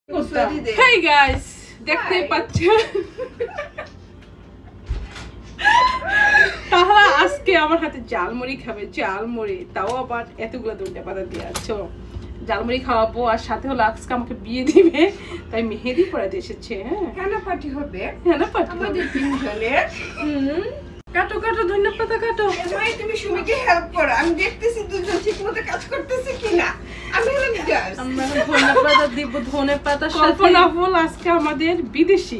Hey guys, দেখতে পাচ্ছেন তাহলে আজকে আমার হাতে ঝালমুড়ি খাবে, ঝালমুড়ি, তাও আবার এতগুলো ধনিয়া পাতা দিয়ে। চলো ঝালমুড়ি খাওয়াবো, আর সাথে হলো আজকে আমাকে বিয়ে দিবে, তাই মেহেদি পড়াতে এসেছে। হ্যাঁ, হেনা পার্টি হবে, হেনা পার্টি আমাদের তিনজনের। কাটো কাটো ধনিয়া পাতা কাটো। ভাই তুমি সুমিকে হেল্প করো, আমি দেখতেছি দুজন ঠিকমতো কাজ করতেছে কিনা। আমি হলাম জাস্ট। আমরা ধনিয়া পাতা দিব, ধনিয়া পাতা কল্পনা ফুল আজকে আমাদের বিদেশি।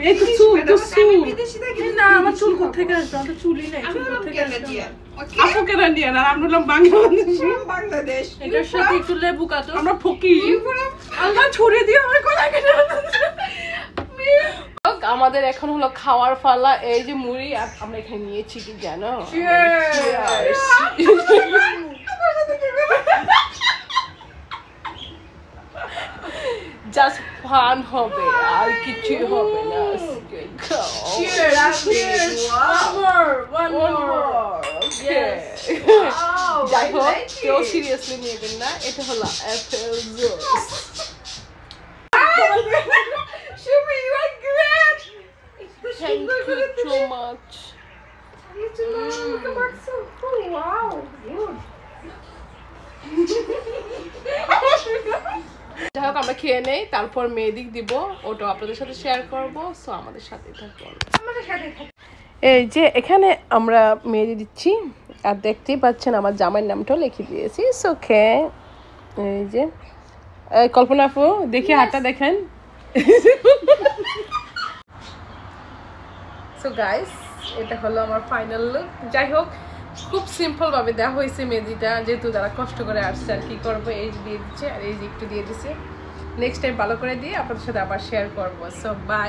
এই তো চুল, তো চুল বিদেশি থাকি না, আমার চুল কোথা থেকে আসবে? আমার চুলই নাই, আমি চুল হলাম কোথা থেকে আসবে? ক্যানাডিয়ান। ওকে, আপু কানাডিয়ান আর আমরা হলাম বাংলাদেশি। বাংলাদেশ। এটার সাথে একটু লেবু কাটো। আমরা ফকির। আল্লাহ ছুরি দিয়ে আমার গলা কেটে আমাদের এখন হলো খাওয়ার পালা। এই যে মুড়ি, আর আমরা এখানে নিয়েছি কি জানো? জাস্ট ফান হবে, আর কিছু হবে না। যাই হোক, কেউ সিরিয়াসলি নেবেন না, এটা হলো Apple juice. Shumi, you are great. Thank you so much. Oh, wow, good. যাই হোক, আমরা খেয়ে নেই, তারপর মেহেদি দিব, ওটা আপনাদের সাথে শেয়ার করবো। সো আমাদের সাথে থাকুন। এই যে এখানে আমরা মেহেদি দিচ্ছি, আর দেখতেই পাচ্ছেন আমার জামাইয়ের নামটাও লিখে দিয়েছি। ওকে, এই যে কল্পনা আপু, দেখি হাতটা দেখেন। সো গাইস, এটা হলো আমার ফাইনাল লুক। যাই হোক, খুব সিম্পল ভাবে দেওয়া হয়েছে মেহেদিটা, যেহেতু যারা কষ্ট করে আসছে। আর কি করবো, এই যে দিয়ে দিচ্ছে, আর এই যে একটু দিয়ে দিচ্ছে। নেক্সট টাইম ভালো করে দিয়ে আপনাদের সাথে আবার শেয়ার করবো। So by.